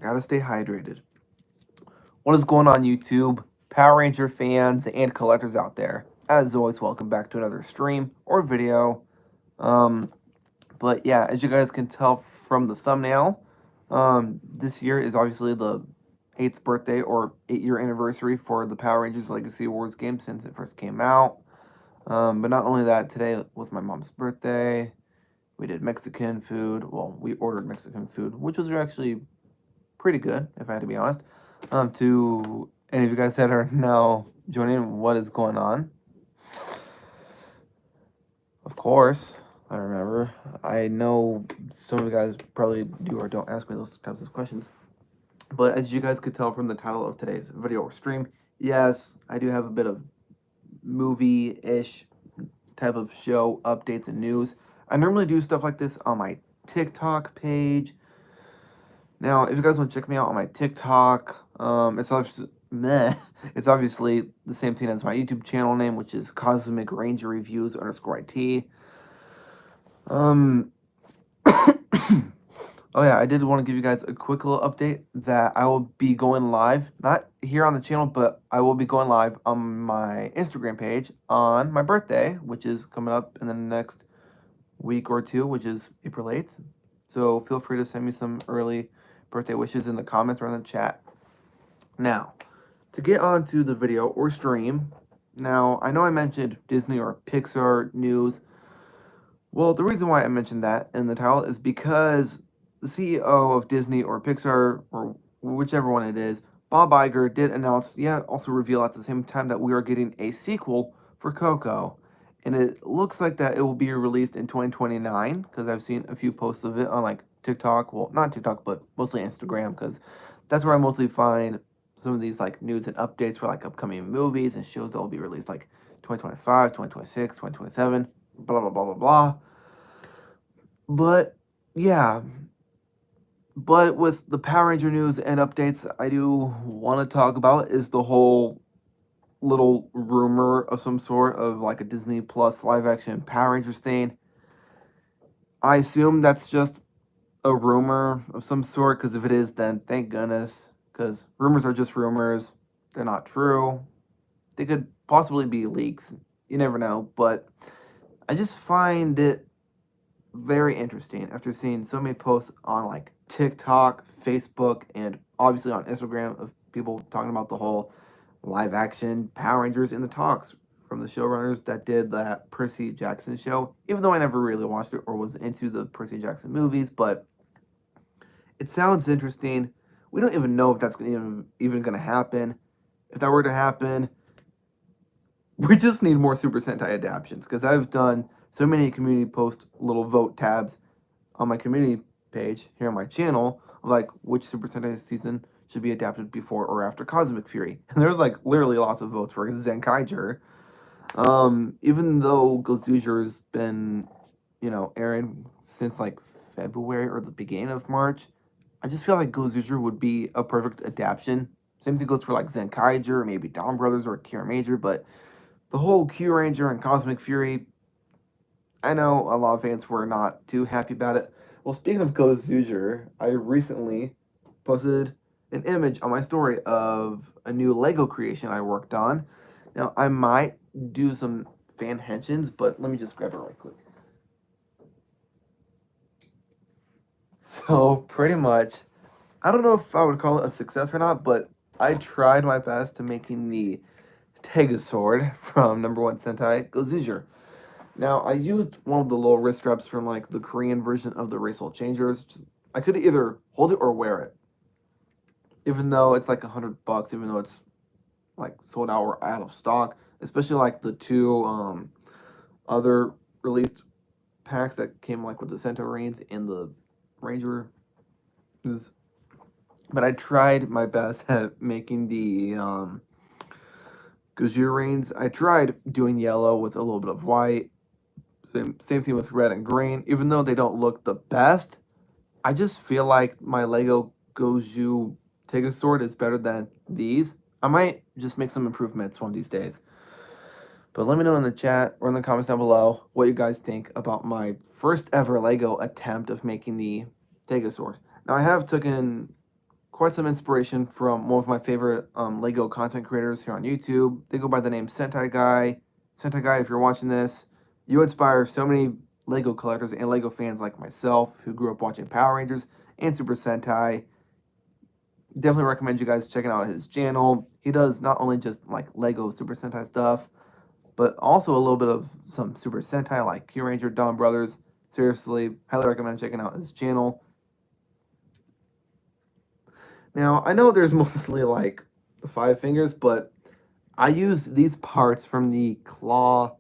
Gotta stay hydrated. What is going on, YouTube? Power Ranger fans and collectors out there. As always, welcome back to another stream or video. But yeah, as you guys can tell from the thumbnail, this year is obviously the 8th birthday or 8-year anniversary for the Power Rangers Legacy Wars game since it first came out. But not only that, today was my mom's birthday. We did Mexican food. Well, we ordered Mexican food, which was actually pretty good, if I had to be honest. To any of you guys that are now joining, what is going on? Of course, I remember. I know some of you guys probably do or don't ask me those types of questions. But as you guys could tell from the title of today's video or stream, yes, I do have a bit of movie-ish type of show updates and news. I normally do stuff like this on my TikTok page. Now, if you guys want to check me out on my TikTok, it's obviously the same thing as my YouTube channel name, which is CosmicRangerReviews_IT. Oh yeah, I did want to give you guys a quick little update that I will be going live, not here on the channel, but I will be going live on my Instagram page on my birthday, which is coming up in the next week or two, which is April 8th. So feel free to send me some early birthday wishes in the comments or in the chat. Now, to get on to the video or stream, now I know I mentioned Disney or Pixar news. Well, the reason why I mentioned that in the title is because the CEO of Disney or Pixar, or whichever one it is, Bob Iger, did announce, also reveal at the same time that we are getting a sequel for Coco. And it looks like that it will be released in 2029, because I've seen a few posts of it on like TikTok. Well, not TikTok, but mostly Instagram, because that's where I mostly find some of these like news and updates for like upcoming movies and shows that will be released like 2025, 2026, 2027, blah, blah, blah, blah, blah. But yeah. But with the Power Ranger news and updates, I do want to talk about is the whole little rumor of some sort of like a Disney Plus live action Power Rangers thing. I assume that's just a rumor of some sort, because if it is, then thank goodness, because rumors are just rumors. They're not true. They could possibly be leaks. You never know. But I just find it very interesting after seeing so many posts on like TikTok, Facebook, and obviously on Instagram of people talking about the whole live action Power Rangers in the talks from the showrunners that did that Percy Jackson show, even though I never really watched it or was into the Percy Jackson movies. But it sounds interesting. We don't even know if that's even going to happen. If that were to happen, we just need more Super Sentai adaptations, because I've done so many community post little vote tabs on my community page here on my channel of like which Super Sentai season should be adapted before or after Cosmic Fury. And there's like literally lots of votes for Zenkaiger. Even though Gozuger's been, airing since like February or the beginning of March, I just feel like Gozuger would be a perfect adaptation. Same thing goes for like Zenkaiger, maybe Dawn Brothers or Kira Major, but the whole Q Ranger and Cosmic Fury, I know a lot of fans were not too happy about it. Well, speaking of Gozuger, I recently posted an image on my story of a new Lego creation I worked on. Now, I might do some fan henshins, but let me just grab it right quick. So, pretty much, I don't know if I would call it a success or not, but I tried my best to making the Sword from #1 Sentai Gozuger. Now, I used one of the little wrist straps from like the Korean version of the Racial Changers. I could either hold it or wear it. Even though it's like $100, even though it's like sold out or out of stock. Especially like the two other released packs that came like with the Centaurines and the Ranger. But I tried my best at making the Gozugerines. I tried doing yellow with a little bit of white. Same thing with red and green. Even though they don't look the best, I just feel like my Lego Gozu Sword is better than these. I might just make some improvements one of these days. But let me know in the chat or in the comments down below what you guys think about my first ever Lego attempt of making the Sword. Now, I have taken quite some inspiration from one of my favorite Lego content creators here on YouTube. They go by the name Sentai Guy. Sentai Guy, if you're watching this, you inspire so many Lego collectors and Lego fans like myself who grew up watching Power Rangers and Super Sentai. Definitely recommend you guys checking out his channel. He does not only just like Lego Super Sentai stuff, but also a little bit of some Super Sentai like Q Ranger, Dawn Brothers. Seriously, highly recommend checking out his channel. Now, I know there's mostly like the 5 fingers, but I used these parts from the Claw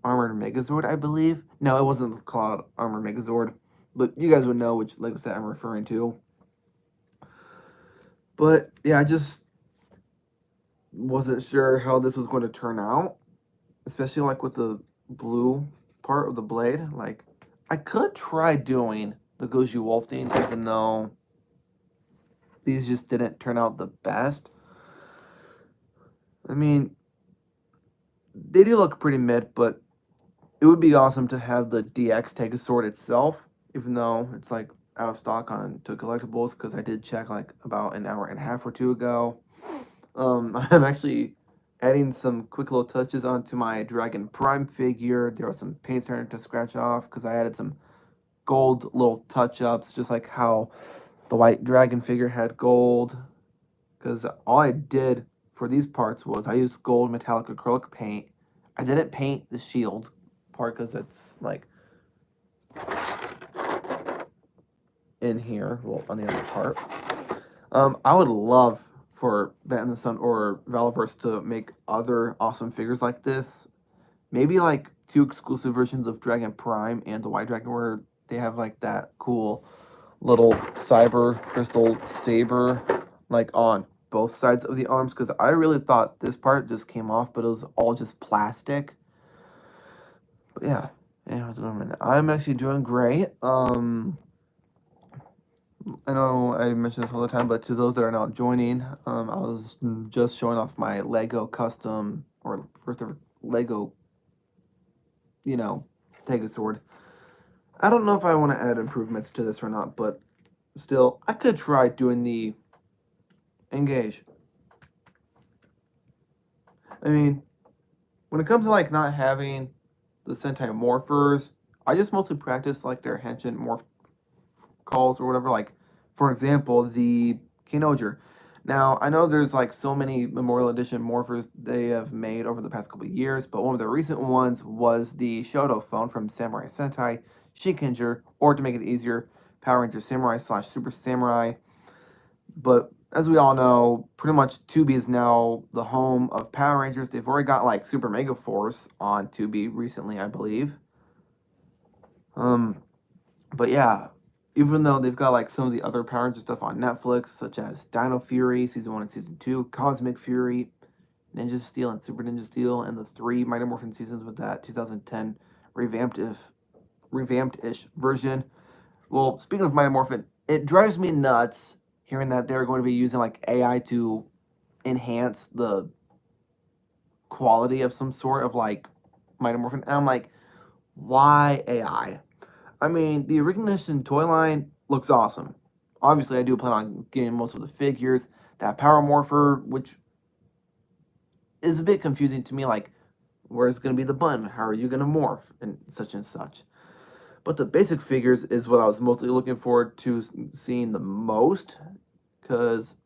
Armored Megazord, I believe. No, it wasn't the Claw Armored Megazord, but you guys would know which Lego set I'm referring to. But yeah, I just wasn't sure how this was going to turn out, especially like with the blue part of the blade. Like, I could try doing the Goju Wolf thing, even though these just didn't turn out the best. I mean, they do look pretty mid, but it would be awesome to have the DX Sword itself, even though it's like out of stock on to collectibles, because I did check like about an hour and a half or two ago. I'm actually adding some quick little touches onto my Dragon Prime figure. There was some paint starting to scratch off because I added some gold little touch-ups, just like how the white dragon figure had gold. Because all I did for these parts was I used gold metallic acrylic paint. I didn't paint the shield part because it's like in here, well, on the other part. I would love for Bat in the Sun or Valiverse to make other awesome figures like this. Maybe like 2 exclusive versions of Dragon Prime and the White Dragon where they have like that cool little cyber crystal saber like on both sides of the arms, because I really thought this part just came off, but it was all just plastic. But yeah, how's it going? I'm actually doing great. I know I mention this all the time, but to those that are now joining, I was just showing off my Lego custom, or first ever Lego, Sword. I don't know if I want to add improvements to this or not, but still, I could try doing the engage. I mean, when it comes to like not having the Sentai morphers, I just mostly practice like their henshin morph calls or whatever. Like, for example, the Kinoger. Now, I know there's like so many Memorial Edition morphers they have made over the past couple of years, but one of the recent ones was the Shoto phone from Samurai Sentai, Shinkenger, or to make it easier, Power Ranger Samurai / Super Samurai. But as we all know, pretty much Tubi is now the home of Power Rangers. They've already got like Super Mega Force on Tubi recently, I believe. But yeah, even though they've got like some of the other Power Rangers stuff on Netflix, such as Dino Fury Season 1 and Season 2, Cosmic Fury, Ninja Steel and Super Ninja Steel, and the 3 Mighty Morphin seasons with that 2010 revamped-ish version. Well, speaking of Mighty Morphin, it drives me nuts hearing that they're going to be using like AI to enhance the quality of some sort of like Mighty Morphin. And I'm like, why AI? I mean, the Recognition toy line looks awesome. Obviously, I do plan on getting most of the figures. That Power Morpher, which is a bit confusing to me, like, where's going to be the button? How are you going to morph? And such. But the basic figures is what I was mostly looking forward to seeing the most. Because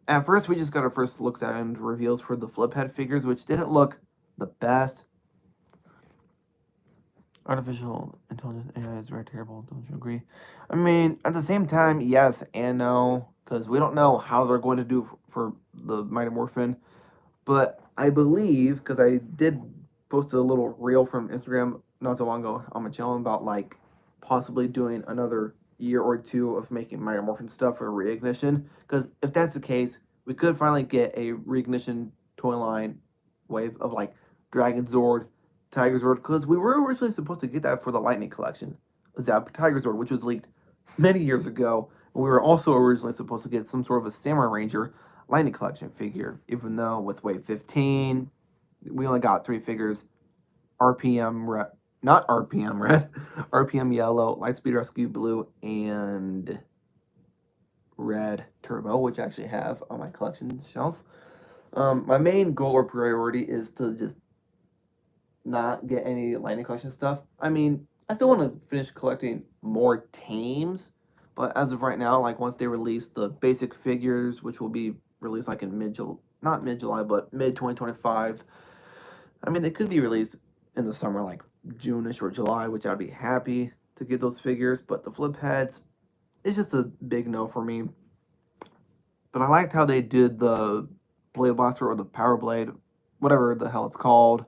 at first, we just got our first looks at and reveals for the flip head figures, which didn't look the best. Artificial intelligence AI is very terrible. Don't you agree? I mean, at the same time, yes and no, because we don't know how they're going to do for the Mighty Morphin. But I believe, because I did post a little reel from Instagram not so long ago on my channel about like possibly doing another year or two of making Mighty Morphin stuff for Reignition. Because if that's the case, we could finally get a Reignition toy line wave of like Dragon Zord, Tiger Zord, because we were originally supposed to get that for the Lightning Collection. Zap Tiger Zord, which was leaked many years ago. We were also originally supposed to get some sort of a Samurai Ranger Lightning Collection figure, even though with Wave 15, we only got 3 figures. RPM Red, not RPM Red, RPM Yellow, Lightspeed Rescue Blue, and red turbo, which I actually have on my collection shelf. My main goal or priority is to just not get any Lightning Collection stuff. I mean, I still want to finish collecting more teams, but as of right now, like once they release the basic figures, which will be released like in not mid-July, but mid-2025. I mean, they could be released in the summer, like June-ish or July, which I'd be happy to get those figures, but the flip heads, it's just a big no for me. But I liked how they did the Blade Blaster or the Power Blade, whatever the hell it's called.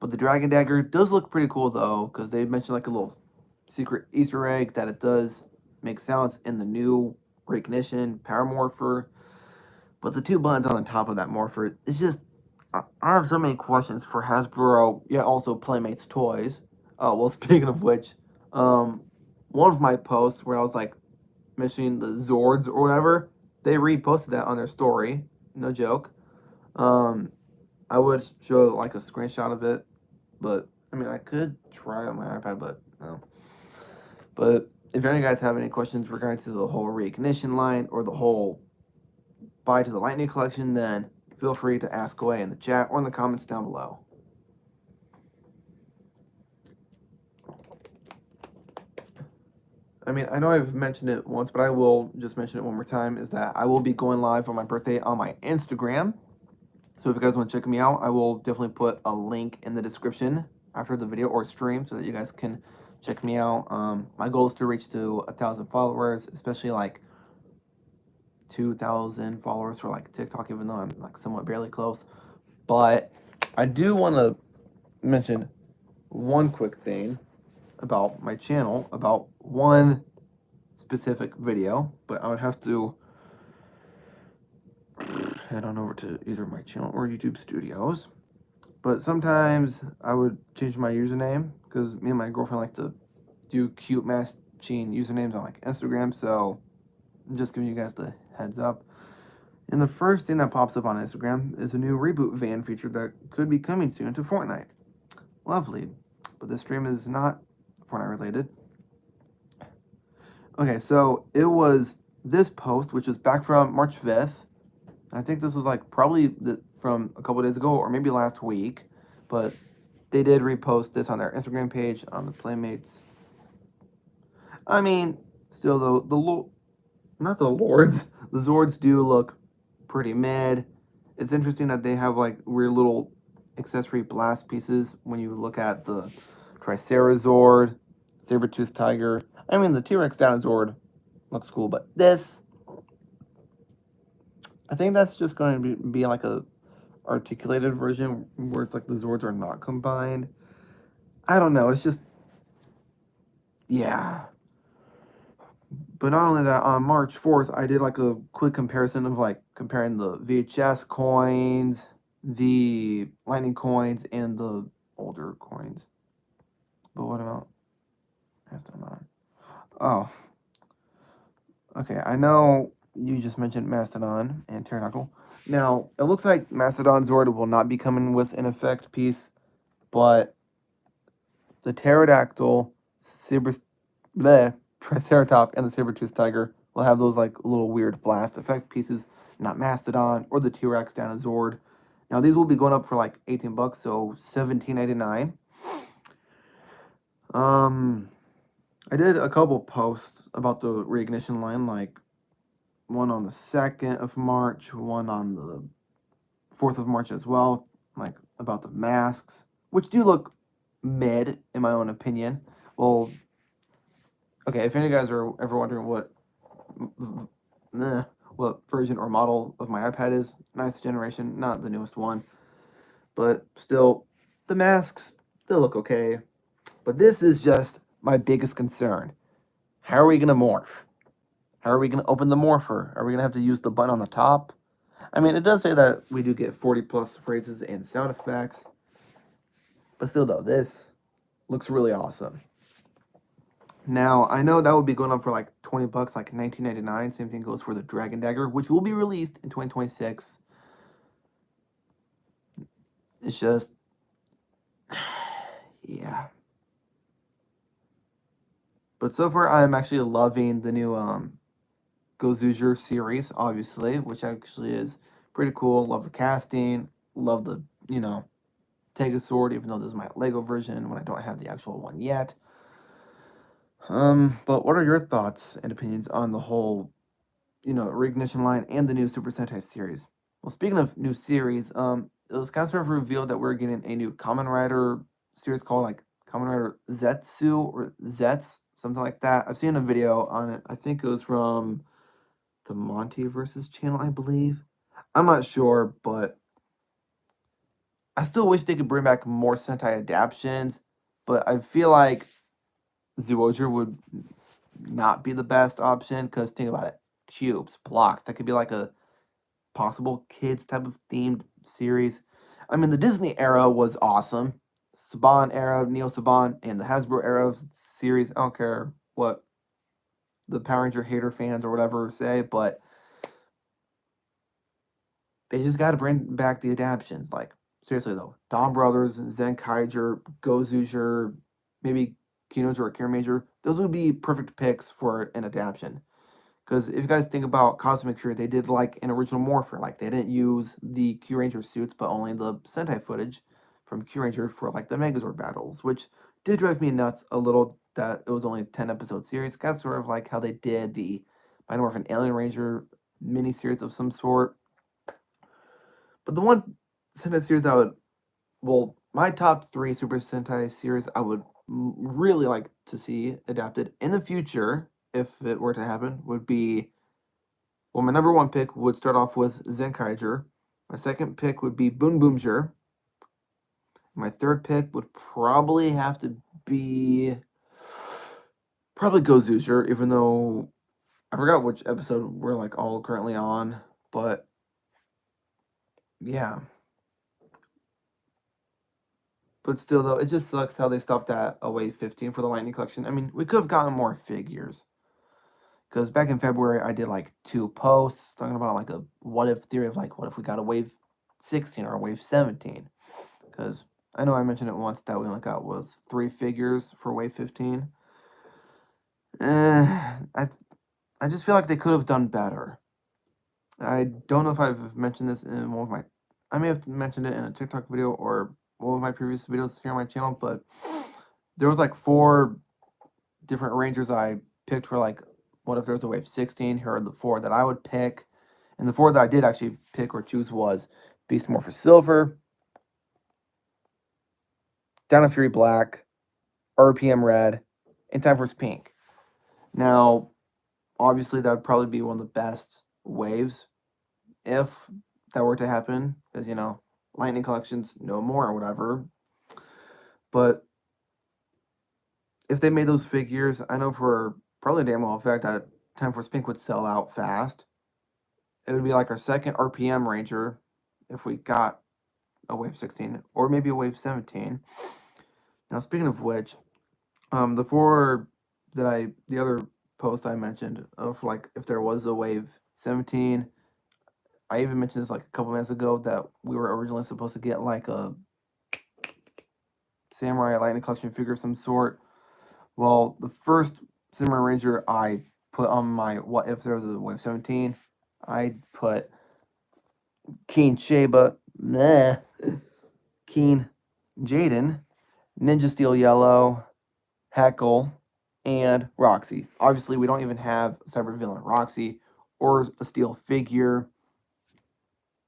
But the Dragon Dagger does look pretty cool though, because they mentioned like a little secret Easter egg that it does make sounds in the new Reignition Power Morpher. But the two buttons on the top of that Morpher, it's just, I have so many questions for Hasbro, yeah, also Playmates Toys. Oh, well, speaking of which, one of my posts where I was like mentioning the Zords or whatever, they reposted that on their story. No joke. I would show like a screenshot of it, but I mean, I could try on my iPad, but no. But if any of you guys have any questions regarding to the whole Reignition line or the whole buy to the Lightning collection, then feel free to ask away in the chat or in the comments down below. I mean, I know I've mentioned it once, but I will just mention it one more time, is that I will be going live on my birthday on my Instagram. So if you guys want to check me out, I will definitely put a link in the description after the video or stream so that you guys can check me out. My goal is to reach to 1,000 followers, especially like 2,000 followers for like TikTok, even though I'm like somewhat barely close. But I do want to mention one quick thing about my channel, about one specific video, but I would have to head on over to either my channel or YouTube Studios. But sometimes I would change my username because me and my girlfriend like to do cute matching usernames on like Instagram, so I'm just giving you guys the heads up. And the first thing that pops up on Instagram is a new reboot van feature that could be coming soon to Fortnite. Lovely. But this stream is not Fortnite related. Okay, so it was this post, which is back from March 5th. I think this was like probably from a couple days ago or maybe last week, but they did repost this on their Instagram page on the Playmates. I mean, still though, not the Lords, the Zords do look pretty mid. It's interesting that they have like weird little accessory blast pieces when you look at the Tricerazord, Saber-Tooth Tiger. I mean, the T-Rex Dinosaur looks cool, but this, I think that's just going to be like a articulated version where it's like the Zords are not combined. I don't know. It's just, yeah. But not only that, on March 4th, I did like a quick comparison of like comparing the VHS coins, the Lightning coins, and the older coins. But what about Mastodon? Oh. Okay, I know you just mentioned Mastodon and Pterodactyl. Now, it looks like Mastodon Zord will not be coming with an effect piece, but the Pterodactyl, Triceratops, and the Saber-Tooth Tiger will have those like little weird blast effect pieces, not Mastodon or the T-Rex Dinosaur. Now, these will be going up for like 18 bucks, so $17.99. I did a couple posts about the Reignition line, like one on the 2nd of March, one on the 4th of March as well, like about the masks, which do look mid, in my own opinion. Well, okay, if any of you guys are ever wondering what version or model of my iPad is, 9th generation, not the newest one, but still, the masks, they look okay. But this is just my biggest concern. How are we going to morph? How are we going to open the morpher? Are we going to have to use the button on the top? I mean, it does say that we do get 40 plus phrases and sound effects. But still, though, this looks really awesome. Now, I know that would be going up for like 20 bucks, like $19.99. Same thing goes for the Dragon Dagger, which will be released in 2026. It's just, yeah. But so far, I'm actually loving the new Gozuger series, obviously, which actually is pretty cool. Love the casting. Love the, Sword, even though this is my Lego version when I don't have the actual one yet. But what are your thoughts and opinions on the whole, Reignition line and the new Super Sentai series? Well, speaking of new series, it was kind of revealed that we're getting a new Kamen Rider series called like Kamen Rider Zetsu or Zets, something like that. I've seen a video on it. I think it was from the Monty versus channel, I believe. I'm not sure, but I still wish they could bring back more Sentai adaptations. But I feel like Zoojer would not be the best option because think about it, cubes, blocks. That could be like a possible kids type of themed series. I mean, the Disney era was awesome. Saban era, Neo Saban, and the Hasbro era of series. I don't care what the Power Ranger hater fans or whatever say, but they just got to bring back the adaptations. Like, seriously though, Dawn Brothers, Zenkaiger, Gozuger, maybe Kinojo or Kiramager, those would be perfect picks for an adaptation. Because if you guys think about Cosmic Fury, they did like an original Morpher. Like they didn't use the Q Ranger suits, but only the Sentai footage from Q Ranger for like the Megazord battles, which did drive me nuts a little that it was only a 10-episode series. Kind of sort of like how they did the Mighty Morphin Alien Ranger miniseries of some sort. But the one Sentai series I would, well, my top 3 Super Sentai series I would really like to see adapted in the future, if it were to happen, would be, well, my number 1 pick would start off with Zenkaiger. My second pick would be Boom Boomjer. My third pick would probably have to be probably Gozuger, even though I forgot which episode we're like all currently on, but yeah. But still, though, it just sucks how they stopped at a wave 15 for the Lightning Collection. I mean, we could have gotten more figures. Because back in February, I did like 2 posts talking about like a what if theory of like, what if we got a wave 16 or a wave 17? Because I know I mentioned it once that we only got was 3 figures for wave 15. I just feel like they could have done better. I don't know if I've mentioned this in one of my, I may have mentioned it in a TikTok video or one of my previous videos here on my channel, but there was like 4 different Rangers I picked for like, what if there's a wave 16? Here are the 4 that I would pick. And the 4 that I did actually pick or choose was Beast Morpher Silver, Down of Fury Black, RPM Red, and Time Force Pink. Now, obviously, that would probably be one of the best waves if that were to happen, because, Lightning Collections no more or whatever. But if they made those figures, I know for probably damn well fact that Time Force Pink would sell out fast. It would be like our second RPM Ranger if we got a wave 16 or maybe a wave 17. Now, speaking of which, the 4 the other post I mentioned of like if there was a wave 17, I even mentioned this like a couple minutes ago that we were originally supposed to get like a Samurai Lightning Collection figure of some sort. Well, the first Samurai Ranger I put on my what if there was a wave 17, I put Keen Sheba, Keen Jaden, Ninja Steel Yellow, Heckle, and Roxy. Obviously, we don't even have Cyber Villain Roxy or a steel figure.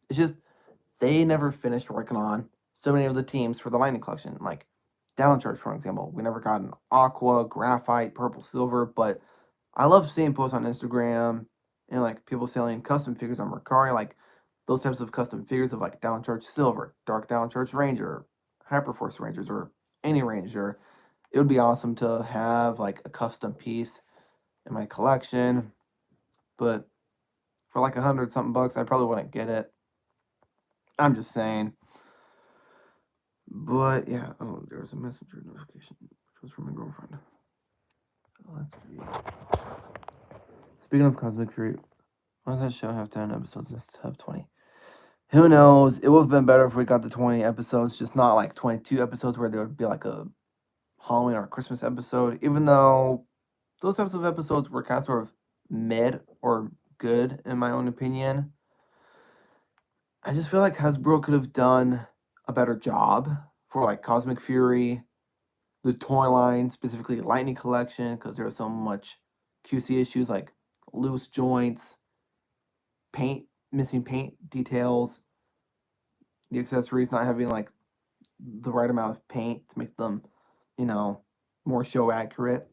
It's just they never finished working on so many of the teams for the Lightning Collection. Like Downcharge, for example, we never got an Aqua, Graphite, Purple, Silver, but I love seeing posts on Instagram and like people selling custom figures on Mercari, like those types of custom figures of like Downcharge Silver, Dark Downcharge Ranger, Hyperforce Rangers, or any Ranger. It would be awesome to have like a custom piece in my collection, but for like $100-something, I probably wouldn't get it. I'm just saying. But yeah, oh, there was a messenger notification, which was from my girlfriend. Let's see. Speaking of Cosmic Fury, why does that show have 10 episodes instead of 20? Who knows? It would have been better if we got the 20 episodes, just not like 22 episodes where there would be like a Halloween or Christmas episode, even though those types of episodes were kind of sort of mid or good in my own opinion. I just feel like Hasbro could have done a better job for like Cosmic Fury, the toy line, specifically Lightning Collection, because there was so much QC issues like loose joints, missing paint details, the accessories not having like the right amount of paint to make them, more show accurate.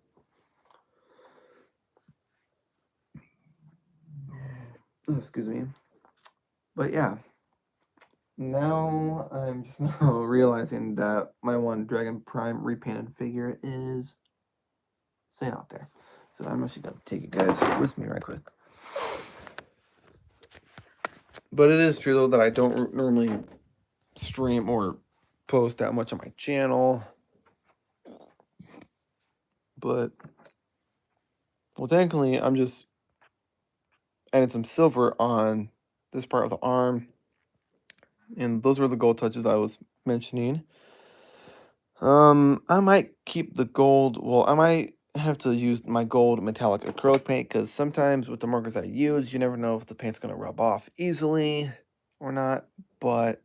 Oh, excuse me. But yeah, now I'm just now realizing that my one Dragon Prime repainted figure is staying out there. So I'm actually going to take you guys with me right quick. But it is true, though, that I don't normally stream or post that much on my channel. But, well, technically, I'm just adding some silver on this part of the arm. And those were the gold touches I was mentioning. I might keep the gold. Well, I might have to use my gold metallic acrylic paint because sometimes with the markers I use, you never know if the paint's going to rub off easily or not. But,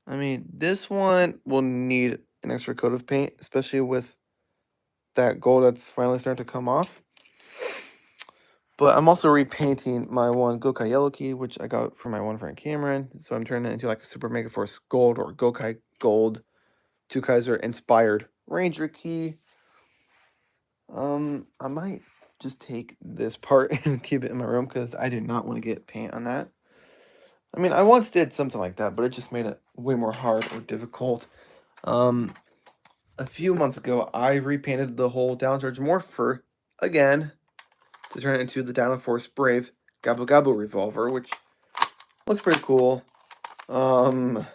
I mean, this one will need an extra coat of paint, especially with that gold that's finally starting to come off. But I'm also repainting my one Gokai Yellow Key, which I got from my one friend Cameron. So I'm turning it into like a Super Mega Force Gold or Gokai Gold 2 Kaiser inspired Ranger Key. I might just take this part and keep it in my room because I do not want to get paint on that. I mean, I once did something like that, but it just made it way more hard or difficult. A few months ago, I repainted the whole Downcharge Morpher again to turn it into the Down Force Brave Gabba Gabba Revolver, which looks pretty cool. For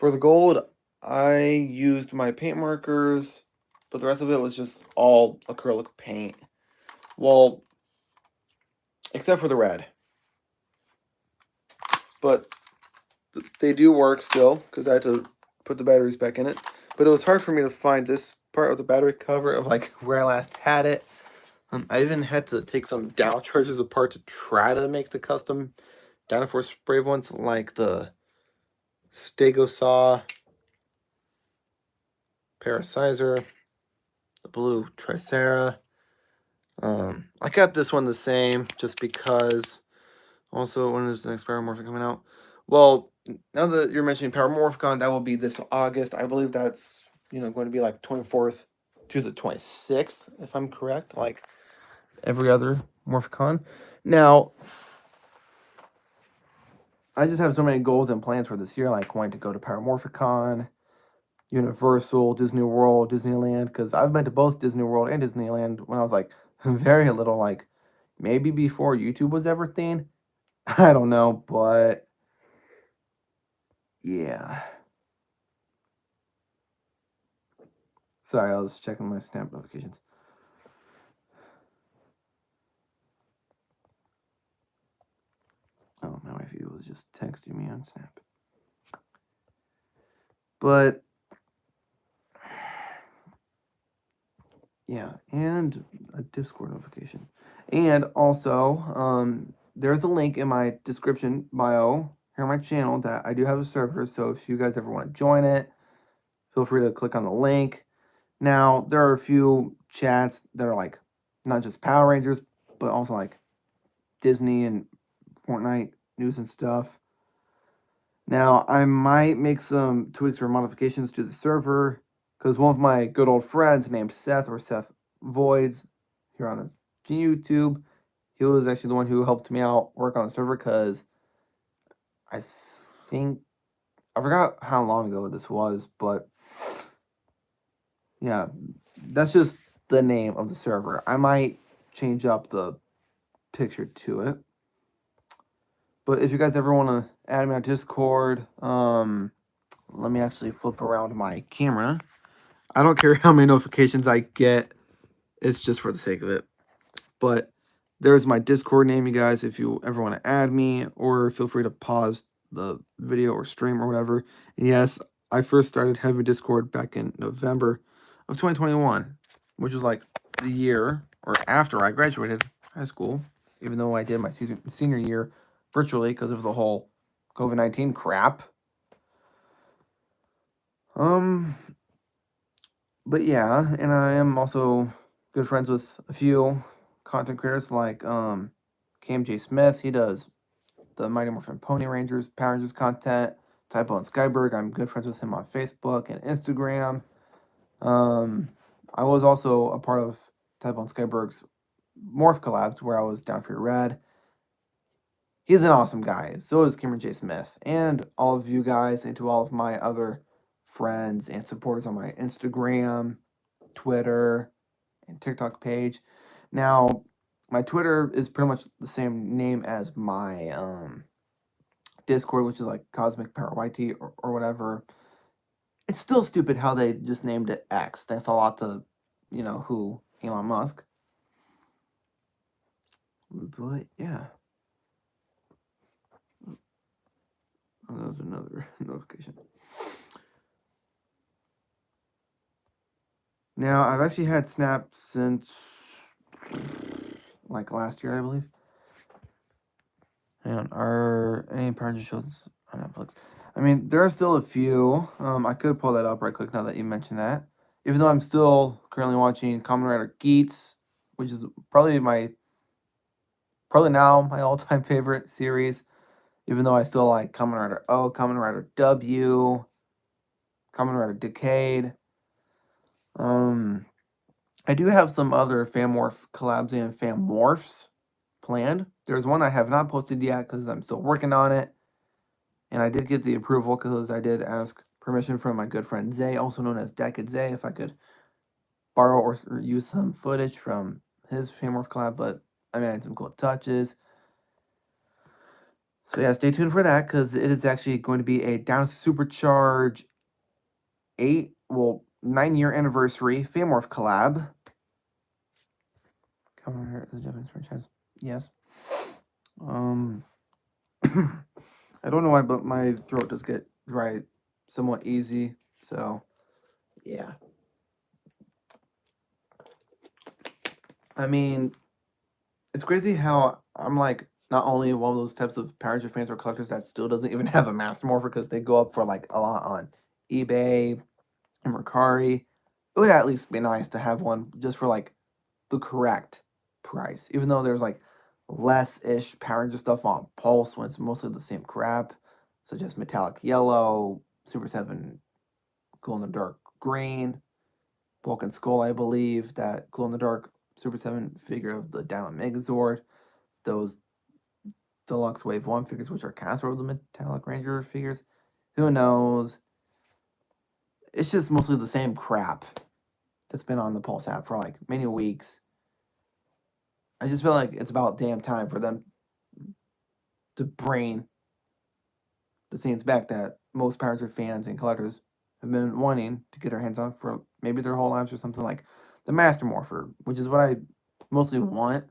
the gold, I used my paint markers, but the rest of it was just all acrylic paint. Well, except for the red. But they do work still, because I had to put the batteries back in it. But it was hard for me to find this part of the battery cover of like where I last had it. I even had to take some down charges apart to try to make the custom Dynaforce Brave ones, like the Stegosaw, Parasizer, the blue Tricera. I kept this one the same just because. Also, when is the next Paramorphic coming out? Well, now that you're mentioning Paramorphicon, that will be this August. I believe that's, going to be like 24th to the 26th, if I'm correct, like every other Morphicon. Now, I just have so many goals and plans for this year, like wanting to go to Paramorphicon, Universal, Disney World, Disneyland, because I've been to both Disney World and Disneyland when I was like very little, like maybe before YouTube was everything. I don't know, but yeah. Sorry, I was checking my Snap notifications. Oh, my wife was just texting me on Snap. But yeah, and a Discord notification. And also, there's a link in my description bio here on my channel that I do have a server. So if you guys ever want to join it, feel free to click on the link. Now, there are a few chats that are like not just Power Rangers, but also like Disney and Fortnite news and stuff. Now, I might make some tweaks or modifications to the server because one of my good old friends named Seth or Seth Voids here on the YouTube, he was actually the one who helped me out work on the server because I forgot how long ago this was, but yeah, that's just the name of the server. I might change up the picture to it. But if you guys ever want to add me on Discord, let me actually flip around my camera. I don't care how many notifications I get. It's just for the sake of it. But there's my Discord name, you guys, if you ever want to add me, or feel free to pause the video or stream or whatever. And yes, I first started having Discord back in November of 2021, which was like the year or after I graduated high school, even though I did my senior year virtually because of the whole COVID-19 crap. But yeah, and I am also good friends with a few content creators like KMJ Smith. He does the Mighty Morphin Pony Rangers, Power Rangers content. Typo and Skyberg. I'm good friends with him on Facebook and Instagram. I was also a part of Typo and Skyberg's Morph collabs where I was down for red. He's an awesome guy. So is Cameron J. Smith. And all of you guys, and to all of my other friends and supporters on my Instagram, Twitter, and TikTok page. Now, my Twitter is pretty much the same name as my Discord, which is like Cosmic Power YT or whatever. It's still stupid how they just named it X. Thanks a lot to, who, Elon Musk. But yeah. Oh, that was another notification. Now, I've actually had Snap since like last year, I believe. And are any Power Rangers shows on Netflix? I mean, there are still a few. I could pull that up right quick now that you mentioned that. Even though I'm still currently watching Kamen Rider Geats, which is probably now my all-time favorite series. Even though I still like Kamen Rider O, Kamen Rider W, Kamen Rider Decade. I do have some other Fanmorph collabs and Fanmorphs planned. There's one I have not posted yet because I'm still working on it. And I did get the approval because I did ask permission from my good friend Zay, also known as Decade Zay, if I could borrow or use some footage from his Fanmorph collab. But I mean, I had some cool touches. So yeah, stay tuned for that because it is actually going to be a Down Supercharge 9-year anniversary Fanmorph collab. Come on, here, the Japanese franchise. Yes. I don't know why, but my throat does get dry somewhat easy. So, yeah. I mean, it's crazy how I'm like not only one of those types of Power Ranger fans or collectors that still doesn't even have a Master Morpher because they go up for like a lot on eBay and Mercari. It would at least be nice to have one just for like the correct price, even though there's like less-ish Power Ranger stuff on Pulse when it's mostly the same crap, such as Metallic Yellow, Super 7 Glow-in-the-Dark Green, Vulcan Skull, I believe, that Glow-in-the-Dark Super 7 figure of the Dino Megazord, those Deluxe Wave 1 figures, which are kind of sort of the Metallic Ranger figures. Who knows? It's just mostly the same crap that's been on the Pulse app for like many weeks. I just feel like it's about damn time for them to bring the things back that most Power Ranger fans and collectors have been wanting to get their hands on for maybe their whole lives or something like the Master Morpher, which is what I mostly want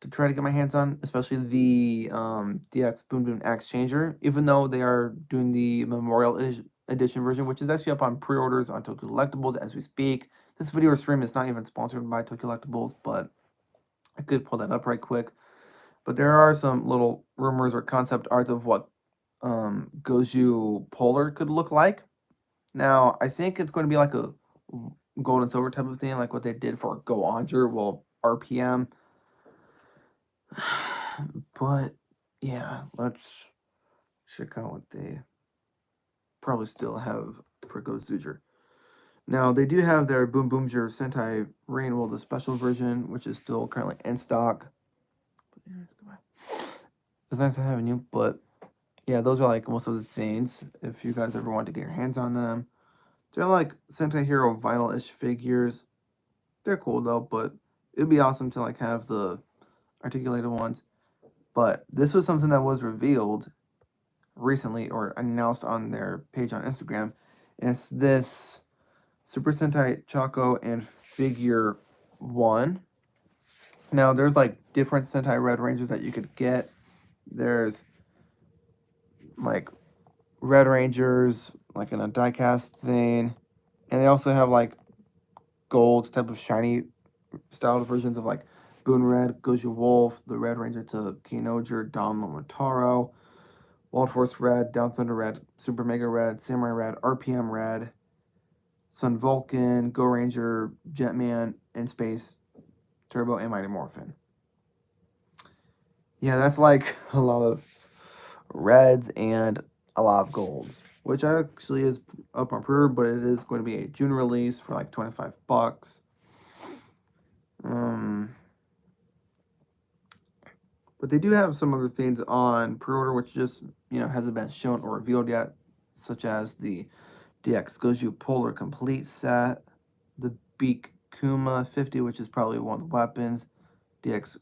to try to get my hands on, especially the DX Boom Boom Axe Changer, even though they are doing the Memorial Edition version, which is actually up on pre-orders on Tokyo Collectibles as we speak. This video or stream is not even sponsored by Tokyo Collectibles, but I could pull that up right quick. But there are some little rumors or concept arts of what Goju Polar could look like. Now, I think it's going to be like a gold and silver type of thing, like what they did for Go Onger, well, RPM. But, yeah, let's check out what they probably still have for Gozuger. Now, they do have their Boom Boomger Sentai Rainbow, the special version, which is still currently in stock. It's nice to have you, but yeah, those are like most of the things. If you guys ever want to get your hands on them, they're like Sentai Hero vinyl-ish figures. They're cool though, but it'd be awesome to like have the articulated ones. But this was something that was revealed recently or announced on their page on Instagram. And it's this Super Sentai Choco and Figure 1. Now, there's like different Sentai Red Rangers that you could get. There's like Red Rangers, like in a diecast thing. And they also have like gold type of shiny styled versions of like Boone Red, Goju Wolf, the Red Ranger to Kinoger, Dom Momotaro, Wild Force Red, Down Thunder Red, Super Mega Red, Samurai Red, RPM Red, Sun Vulcan, Go Ranger, Jetman, and Space Turbo, and Mighty Morphin. Yeah, that's like a lot of reds and a lot of golds, which actually is up on pre-order, but it is going to be a June release for like $25. But they do have some other things on pre-order which just, hasn't been shown or revealed yet, such as the DX Goju Polar Complete set, the Beak Kuma 50, which is probably one of the weapons, DX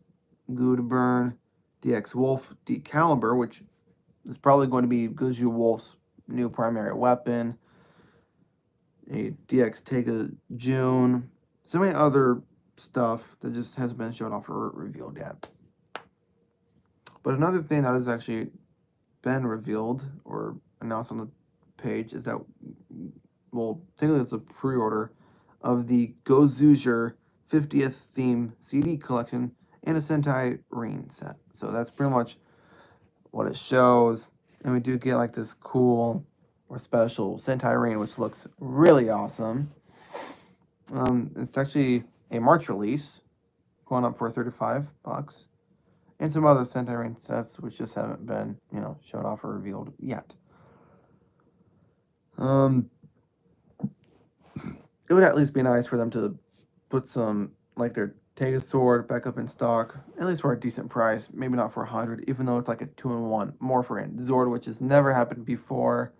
Gudburn, DX Wolf Decaliber, which is probably going to be Goju Wolf's new primary weapon, a DX Tega June, so many other stuff that just hasn't been shown off or revealed yet. But another thing that has actually been revealed or announced on the page is that, well, technically it's a pre-order of the Gozuger 50th theme CD collection and a Sentai Rain set. So that's pretty much what it shows. And we do get like this cool or special Sentai Rain, which looks really awesome. It's actually a March release, going up for $35. And some other Sentai Rain sets which just haven't been, shown off or revealed yet. It would at least be nice for them to put some, like their Tega sword back up in stock, at least for a decent price. Maybe not for $100, even though it's like a 2-in-1 Morphin Zord, which has never happened before.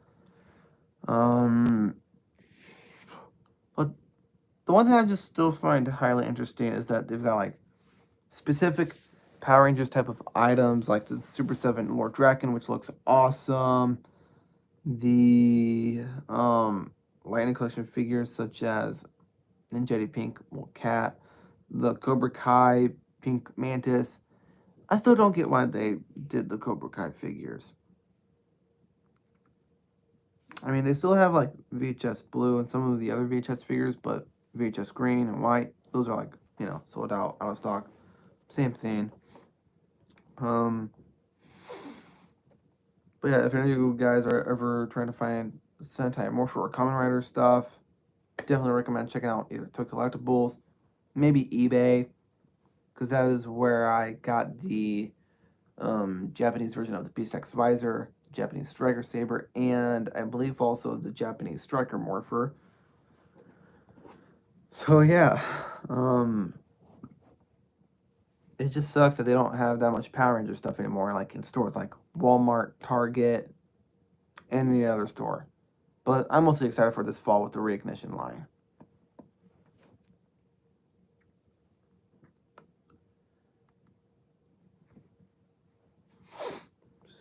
But the one thing I just still find highly interesting is that they've got like specific Power Rangers type of items, like the Super 7 Lord Draken, which looks awesome. The Lightning Collection figures such as Ninjetti Pink Cat, the Cobra Kai Pink Mantis. I still don't get why they did the Cobra Kai figures. I mean, they still have like VHS blue and some of the other VHS figures, but VHS green and white, those are like, sold out of stock. Same thing. But yeah, if any of you guys are ever trying to find Sentai Morpher or Kamen Rider stuff, definitely recommend checking out either Toy Collectibles, maybe eBay, because that is where I got the Japanese version of the Beast X Visor, Japanese Striker Saber, and I believe also the Japanese Striker Morpher. So yeah, it just sucks that they don't have that much Power Ranger stuff anymore, like in stores like Walmart, Target, and any other store. But I'm mostly excited for this fall with the Reignition line.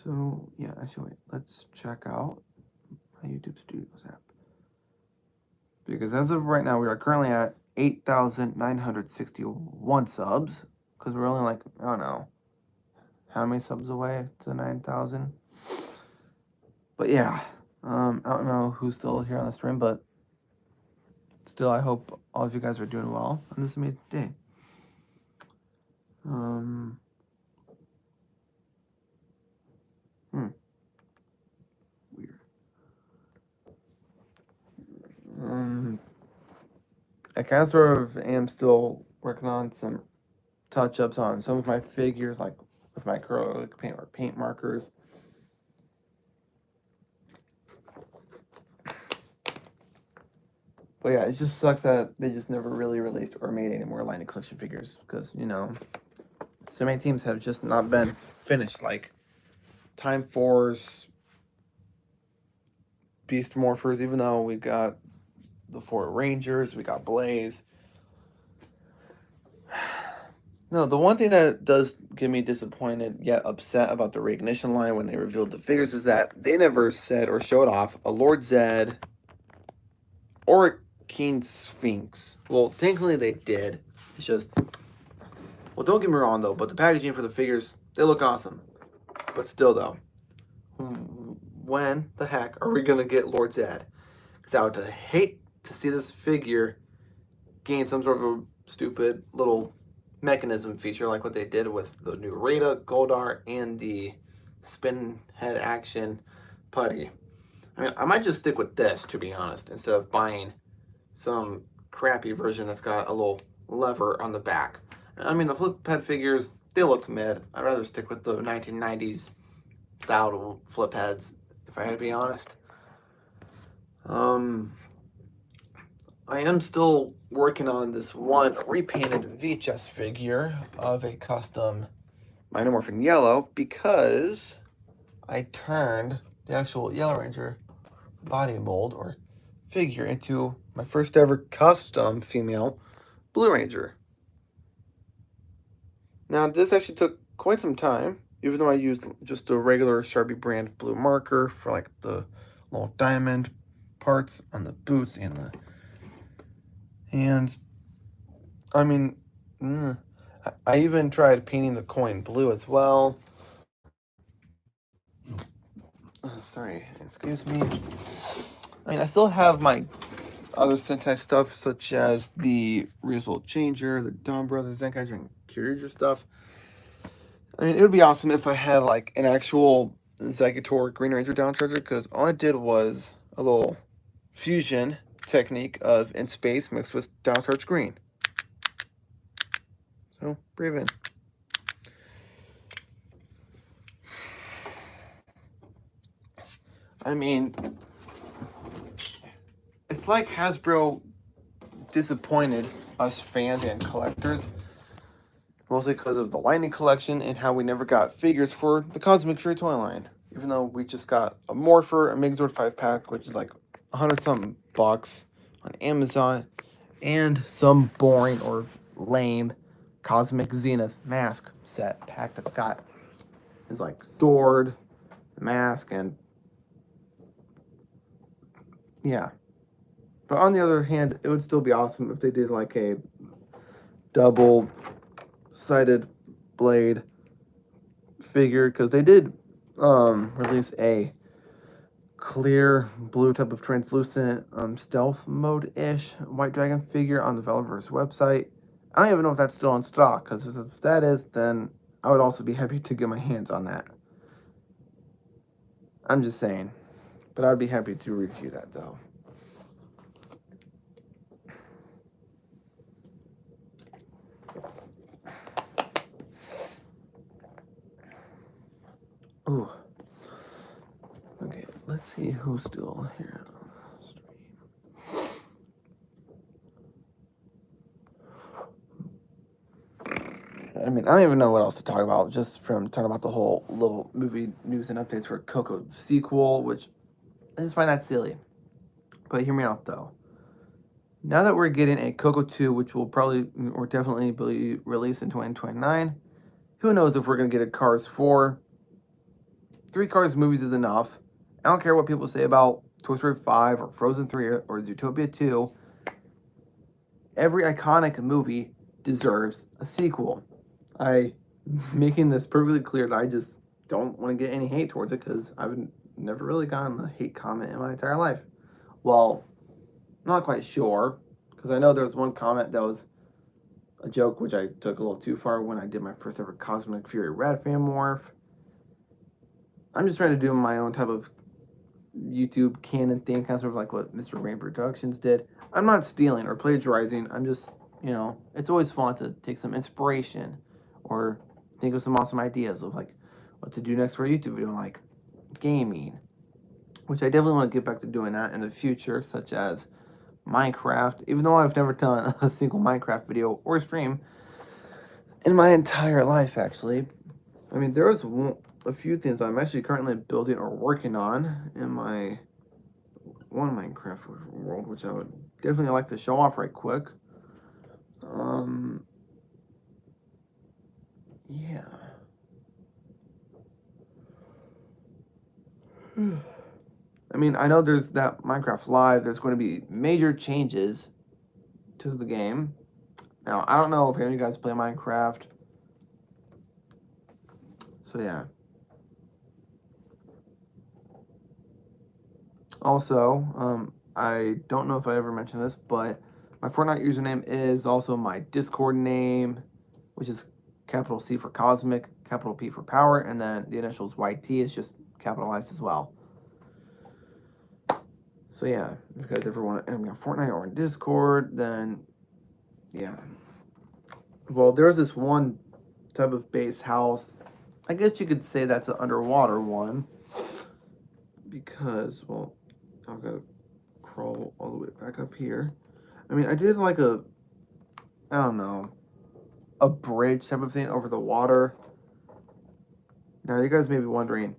So yeah, actually, let's check out my YouTube Studios app. Because as of right now, we are currently at 8,961 subs. Because we're only like, I don't know, how many subs away to 9,000? But yeah, I don't know who's still here on the stream, but still, I hope all of you guys are doing well on this amazing day. Weird. I kind of sort of am still working on some touch-ups on some of my figures, like with my acrylic paint or paint markers. But yeah, it just sucks that they just never really released or made any more Lightning Collection figures because, so many teams have just not been finished. Like Time Force, Beast Morphers, even though we got the 4 Rangers, we got Blaze. No, the one thing that does get me disappointed yet upset about the Reignition line when they revealed the figures is that they never said or showed off a Lord Zed or a King Sphinx. Well, technically they did. It's just, well, don't get me wrong though, but the packaging for the figures, they look awesome. But still though, when the heck are we gonna get Lord Zed? Because I would hate to see this figure gain some sort of a stupid little mechanism feature like what they did with the new Rita, Goldar, and the spin head action putty. I mean, I might just stick with this, to be honest, instead of buying some crappy version that's got a little lever on the back. I mean, the flip head figures, they look mid. I'd rather stick with the 1990s style flip heads, if I had to be honest. I am still working on this one repainted VHS figure of a custom Mighty Morphin Yellow because I turned the actual Yellow Ranger body mold or figure into my first ever custom female Blue Ranger. Now, this actually took quite some time, even though I used just a regular Sharpie brand blue marker for like the little diamond parts on the boots and the hands. I mean, I even tried painting the coin blue as well. Sorry, excuse me. I mean, I still have my other Sentai stuff, such as the Result Changer, the Dawn Brothers, Zenkaiger, and Kyurager stuff. I mean, it would be awesome if I had, like, an actual Zegator Green Ranger Downcharger, because all I did was a little fusion technique of In Space mixed with Downcharge Green. So, breathe in. I mean, it's like Hasbro disappointed us fans and collectors, mostly because of the Lightning Collection and how we never got figures for the Cosmic Fury toy line. Even though we just got a Morpher, a Megazord 5-pack, which is like 100-something bucks on Amazon, and some boring or lame Cosmic Zenith mask set pack that's got his like sword, mask, and yeah. But on the other hand, it would still be awesome if they did like a double-sided blade figure, because they did release a clear blue type of translucent stealth mode-ish White Dragon figure on the Velaverse website. I don't even know if that's still in stock, because if that is, then I would also be happy to get my hands on that. I'm just saying. But I'd be happy to review that, though. Ooh. Okay, let's see who's still here on the stream. I mean, I don't even know what else to talk about, just from talking about the whole little movie news and updates for Coco sequel, which I just find that silly. But hear me out, though. Now that we're getting a Coco 2, which will probably or definitely be released in 2029, who knows if we're going to get a Cars 4. 3 Cars movies is enough. I don't care what people say about Toy Story 5 or Frozen 3 or Zootopia 2. Every iconic movie deserves a sequel. I'm making this perfectly clear that I just don't want to get any hate towards it, because I've never really gotten a hate comment in my entire life. Well, I'm not quite sure, because I know there was one comment that was a joke, which I took a little too far when I did my first ever Cosmic Fury Red Fan Morph. I'm just trying to do my own type of YouTube canon thing, kind of sort of like what Mr. Rain Productions did. I'm not stealing or plagiarizing. I'm just, you know, it's always fun to take some inspiration or think of some awesome ideas of like what to do next for a YouTube video, like gaming, which I definitely want to get back to doing that in the future, such as Minecraft, even though I've never done a single Minecraft video or stream in my entire life, actually. I mean, there was a few things I'm actually currently building or working on in my one Minecraft world, which I would definitely like to show off right quick. Yeah. I mean, I know there's that Minecraft Live. There's going to be major changes to the game. Now, I don't know if any of you guys play Minecraft. So, yeah. Also, I don't know if I ever mentioned this, but My Fortnite username is also my Discord name, which is capital C for Cosmic, capital P for Power, and then the initials YT is just capitalized as well. So yeah, if you guys ever want to end me on Fortnite or in Discord, then yeah. Well, there's this one type of base house. I guess you could say that's an underwater one. Because, well, I've got to crawl all the way back up here. I mean, I did like a, I don't know, a bridge type of thing over the water. Now, you guys may be wondering,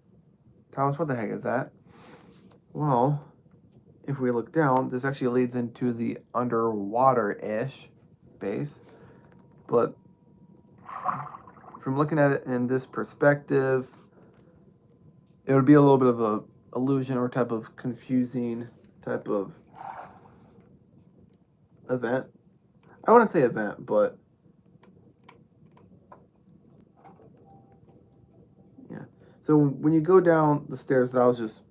Thomas, what the heck is that? Well, if we look down, this actually leads into the underwater-ish base. But from looking at it in this perspective, it would be a little bit of a illusion or type of confusing type of event. I wouldn't say event, but yeah. So when you go down the stairs that I was just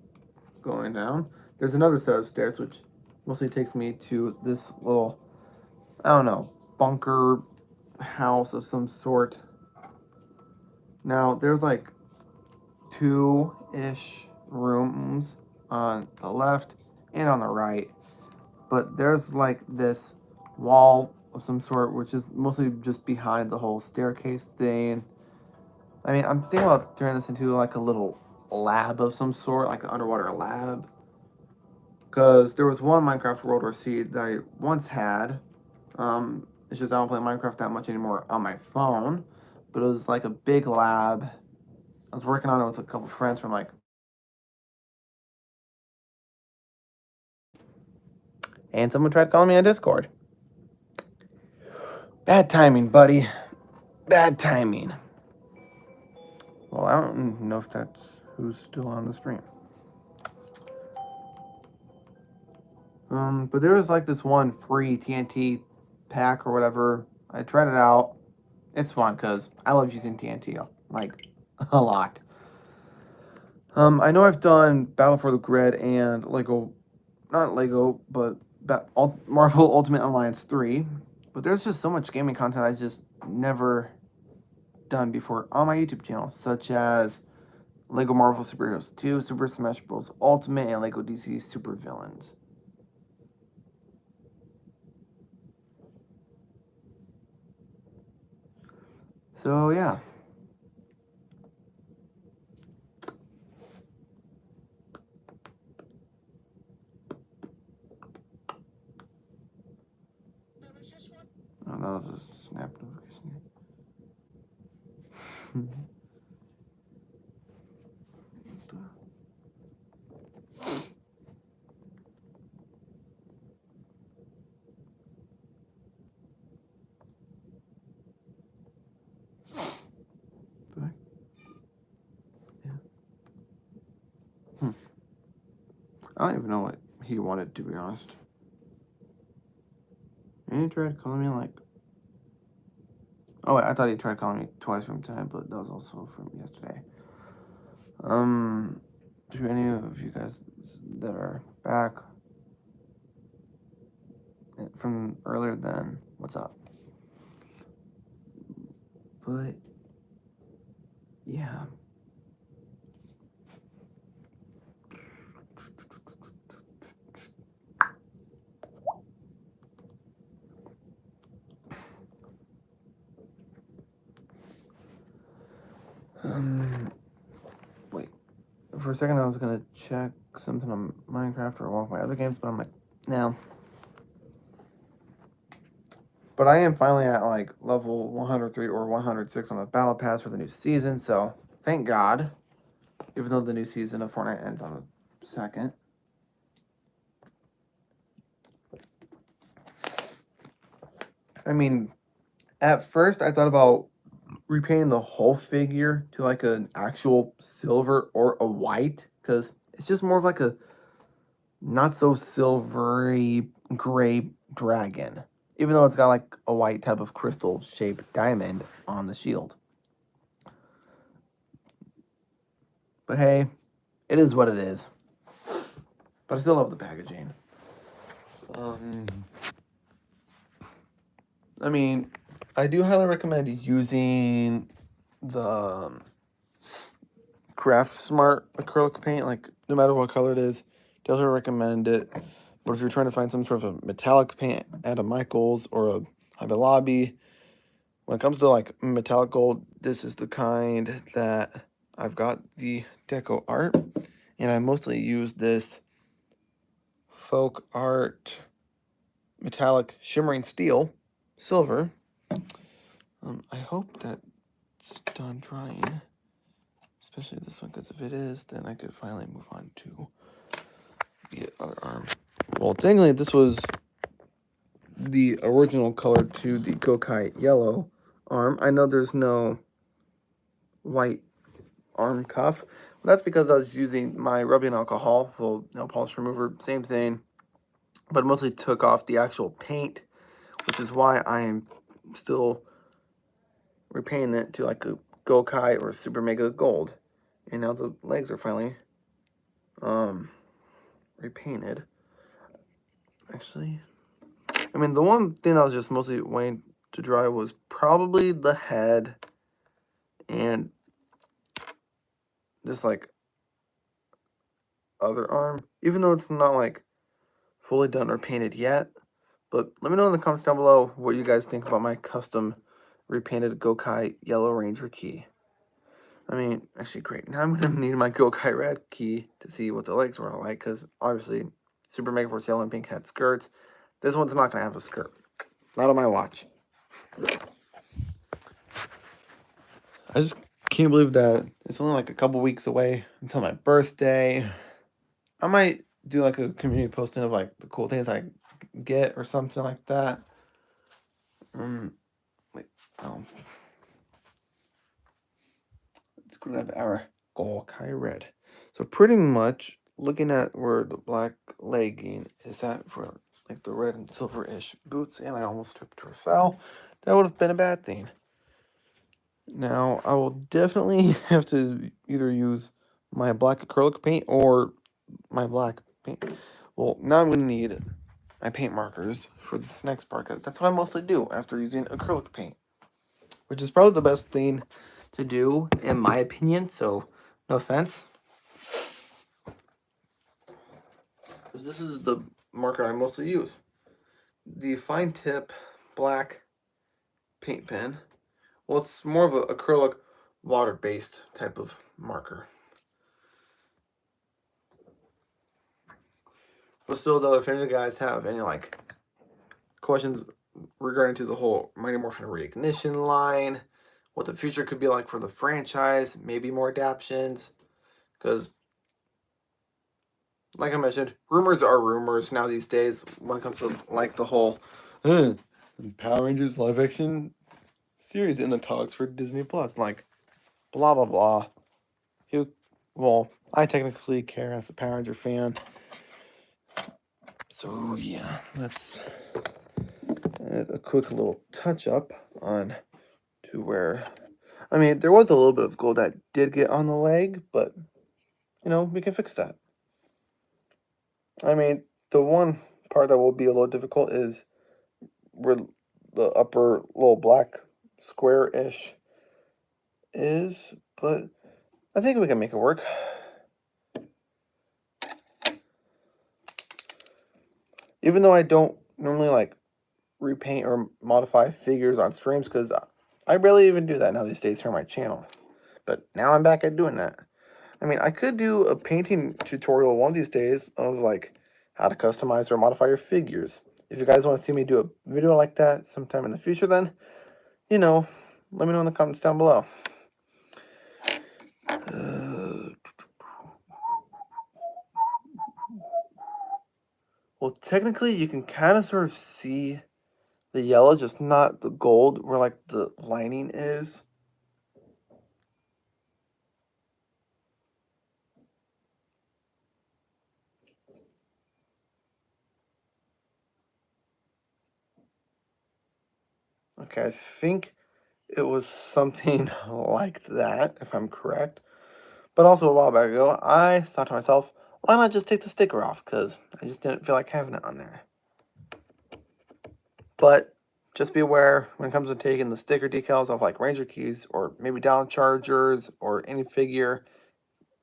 going down, there's another set of stairs which mostly takes me to this little, I don't know, bunker house of some sort. Now there's like 2-ish rooms on the left and on the right, but there's like this wall of some sort which is mostly just behind the whole staircase thing. I mean, I'm thinking about turning this into like a little lab of some sort, like an underwater lab. Because there was one Minecraft World War C that I once had. It's just I don't play Minecraft that much anymore on my phone. But it was like a big lab. I was working on it with a couple friends from like... And someone tried calling me on Discord. Bad timing, buddy. Bad timing. Well, I don't know if that's who's still on the stream. But there was like this one free TNT pack or whatever. I tried it out. It's fun because I love using TNT like a lot. I know I've done Battle for the Grid and Lego, not Lego, but Marvel Ultimate Alliance 3. But there's just so much gaming content I just never done before on my YouTube channel, such as Lego Marvel Super Heroes 2, Super Smash Bros. Ultimate, and Lego DC Super Villains. So, yeah. Oh, that was a snap notification. I don't even know what he wanted, to be honest. And he tried calling me like... Oh, wait, I thought he tried calling me twice from tonight, but that was also from yesterday. To any of you guys that are back from earlier then, what's up? But, yeah. Wait. For a second, I was gonna check something on Minecraft or one of my other games, but I'm like, no. But I am finally at like level 103 or 106 on the Battle Pass for the new season, so thank God. Even though the new season of Fortnite ends on the 2nd. I mean, at first I thought about repainting the whole figure to like an actual silver or a white, because it's just more of like a not so silvery gray dragon, even though it's got like a white type of crystal shaped diamond on the shield. But hey, it is what it is. But I still love the packaging. I mean, I do highly recommend using the Craft Smart acrylic paint, like no matter what color it is, definitely recommend it. But if you're trying to find some sort of a metallic paint at a Michaels or a Hobby Lobby, when it comes to like metallic gold, this is the kind that I've got the Deco Art, and I mostly use this Folk Art metallic shimmering steel, silver. I hope that's done drying, especially this one, because if it is, then I could finally move on to the other arm. Well, technically, this was the original color to the Gokai yellow arm. I know there's no white arm cuff, but that's because I was using my rubbing alcohol, full nail polish remover, same thing, but mostly took off the actual paint, which is why I am still repainting it to like a Gokai or Super Mega Gold. And now the legs are finally repainted. Actually, I mean, the one thing I was just mostly waiting to dry was probably the head and this like other arm, even though it's not like fully done or painted yet. But let me know in the comments down below what you guys think about my custom repainted Gokai Yellow Ranger key. I mean, actually, great. Now I'm going to need my Gokai Red key to see what the legs were like, because obviously Super Mega Force Yellow and Pink had skirts. This one's not going to have a skirt. Not on my watch. I just can't believe that it's only like a couple weeks away until my birthday. I might do like a community posting of like the cool things I get or something like that. Wait, let's grab our Gokai Red. So pretty much looking at where the black legging is at for like the red and silver-ish boots, and I almost tripped or fell. That would have been a bad thing. Now, I will definitely have to either use my black acrylic paint or my black paint. Well, now I'm going to need my paint markers for this next part, because that's what I mostly do after using acrylic paint, which is probably the best thing to do, in my opinion, so no offense. Because this is the marker I mostly use. The fine tip black paint pen. Well, it's more of an acrylic water-based type of marker. But still, though, if any of you guys have any like questions regarding to the whole Mighty Morphin Reignition line, what the future could be like for the franchise, maybe more adaptions, because like I mentioned, rumors are rumors now these days when it comes to like the whole Power Rangers live action series in the talks for Disney Plus, like blah blah blah. Well, I technically care as a Power Ranger fan. So yeah, that's a quick little touch up on to where, I mean, there was a little bit of gold that did get on the leg, but you know, we can fix that. I mean, the one part that will be a little difficult is where the upper little black square-ish is, but I think we can make it work. Even though I don't normally like repaint or modify figures on streams, because I barely even do that now these days for my channel. But now I'm back at doing that. I mean, I could do a painting tutorial one of these days of like how to customize or modify your figures. If you guys want to see me do a video like that sometime in the future, then, you know, let me know in the comments down below. Well, technically, you can kind of sort of see the yellow, just not the gold, where like the lining is. Okay, I think it was something like that, if I'm correct. But also a while back ago, I thought to myself, why not just take the sticker off? Because I just didn't feel like having it on there. But just be aware when it comes to taking the sticker decals off like Ranger keys or maybe down chargers or any figure.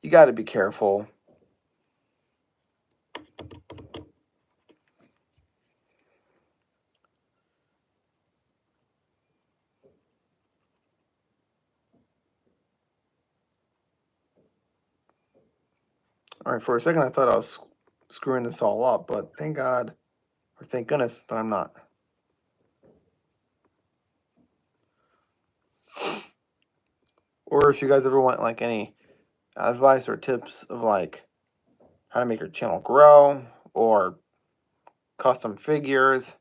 You got to be careful. Alright, for a second I thought I was screwing this all up, but thank God, or thank goodness that I'm not. Or if you guys ever want like any advice or tips of like how to make your channel grow or custom figures,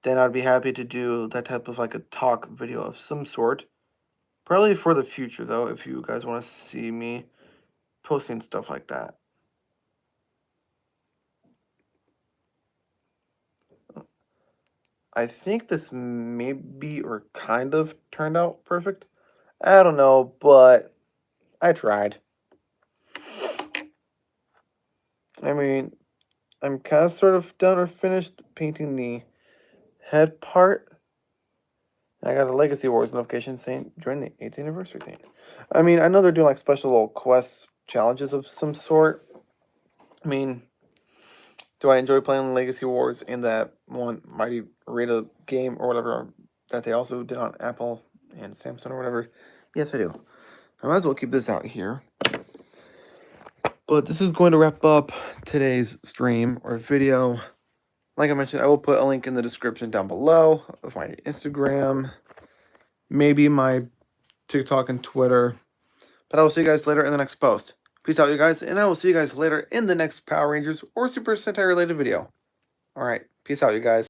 then I'd be happy to do that type of like a talk video of some sort. Probably for the future though, if you guys want to see me posting stuff like that. I think this maybe or kind of turned out perfect. I don't know, but I tried. I mean, I'm kind of sort of done or finished painting the head part. I got a Legacy Wars notification saying join the 8th anniversary thing. I mean, I know they're doing like special little quests, challenges of some sort. I mean, do I enjoy playing Legacy Wars in that one Mighty Rita game or whatever that they also did on Apple and Samsung or whatever? Yes, I do. I might as well keep this out here. But this is going to wrap up today's stream or video. Like I mentioned, I will put a link in the description down below of my Instagram, maybe my TikTok and Twitter. But I will see you guys later in the next post. Peace out, you guys, and I will see you guys later in the next Power Rangers or Super Sentai related video. Alright, peace out, you guys.